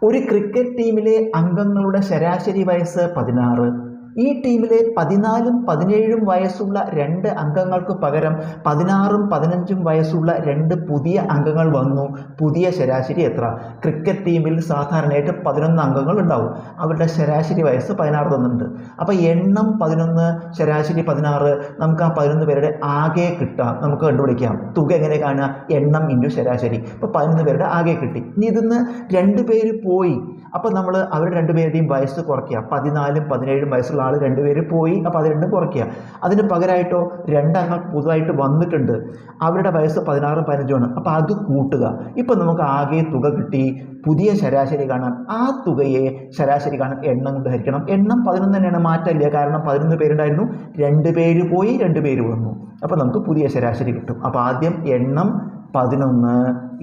ഒരു ക്രിക്കറ്റ് ടീമിലെ അംഗങ്ങളുടെ ശരാശരി വയസ്സ് 16. ഈ ടീമിലെ 14ഉം 17ഉം വയസ്സുള്ള 2 അംഗങ്ങൾക്ക് പകരം 16ഉം 15ഉം വയസ്സുള്ള 2 പുതിയ അംഗങ്ങൾ വന്നു. പുതിയ ശരാശരി എത്ര? ക്രിക്കറ്റ് ടീമിൽ സാധാരണയായിട്ട് 11 അംഗങ്ങൾ ഉണ്ടാവും. അവരുടെ ശരാശരി വയസ്സ് 16 തന്നിട്ടുണ്ട്. അപ്പോൾ എണ്ണം 11, ശരാശരി 16. നമുക്ക് ആ 11 പേരുടെ ആകെ കിട്ടാം, നമുക്ക് കണ്ടുപിടിക്കാം. തുക എങ്ങനെ കാണുക? എണ്ണം ഇൻറ്റു ശരാശരി. ഇപ്പോൾ 11 പേരുടെ ആകെ കിട്ടി. ഇനി ഇതിന്ന് 2 പേര് പോയി. അപ്പോൾ നമ്മൾ അവർ 2 പേരുടെയും വയസ്സ് കുറയ്ക്കുക. 14ഉം 17ഉം വയസ്സുള്ള ആൾ 2 പേര് പോയി. അപ്പോൾ അത് രണ്ടും കുറയ്ക്കുക. അതിന് പകരമായിട്ടോ 2 അംഗങ്ങൾ പുതുതായിട്ട് വന്നിട്ടുണ്ട്. അവരുടെ വയസ്സ് 16ഉം 15ഉമാണ്. അപ്പോൾ അത് കൂട്ടുക. ഇപ്പം നമുക്ക് ആകെ തുക കിട്ടി. പുതിയ ശരാശരി കാണാൻ ആ തുകയെ ശരാശരി കാണാൻ എണ്ണം കൊണ്ട് ഹരിക്കണം. എണ്ണം 11 തന്നെയാണ്, മാറ്റമില്ല. കാരണം 11 പേരുണ്ടായിരുന്നു, 2 പേര് പോയി, 2 പേര് വന്നു. അപ്പോൾ നമുക്ക് പുതിയ ശരാശരി കിട്ടും. അപ്പോൾ ആദ്യം എണ്ണം 11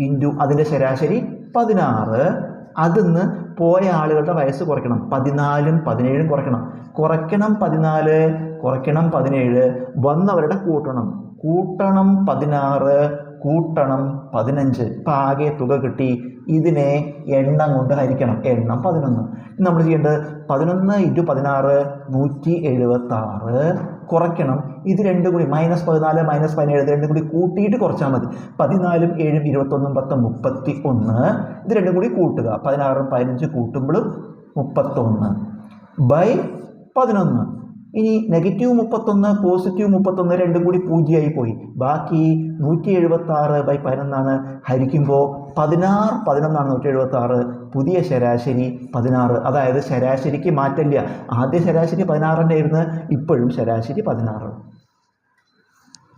ഇൻറ്റു അതിൻ്റെ ശരാശരി 16. അതിന്ന് പോയ ആളുകളുടെ വയസ്സ് കുറയ്ക്കണം. 14ഉം 17ഉം കുറയ്ക്കണം. 14 കുറയ്ക്കണം 17, വന്നവരുടെ കൂട്ടണം 16 കൂട്ടണം 15. ഇപ്പം ആകെ തുക കിട്ടി. ഇതിനെ എണ്ണം കൊണ്ട് ഹരിക്കണം. എണ്ണം 11. നമ്മൾ ചെയ്യേണ്ടത് 11 ഇൻറ്റു 16 176 കുറയ്ക്കണം. ഇത് രണ്ടും കൂടി -14 -17 ഇത് രണ്ടും കൂടി കൂട്ടിയിട്ട് കുറച്ചാൽ മതി. 14ഉം 7ഉം 21 10 31. ഇത് രണ്ടും കൂടി കൂട്ടുക. 16ഉം 15 കൂട്ടുമ്പോൾ 31 ബൈ 11. ഇനി -31 +31 രണ്ടും കൂടി 0 ആയി പോയി. ബാക്കി 176 ബൈ 11 ഹരിക്കുമ്പോൾ 11 176. പുതിയ ശരാശരി 16. അതായത് ശരാശരിക്ക് മാറ്റമില്ല. ആദ്യ ശരാശരി 16 ആയിരുന്നു, ഇപ്പോഴും ശരാശരി 16.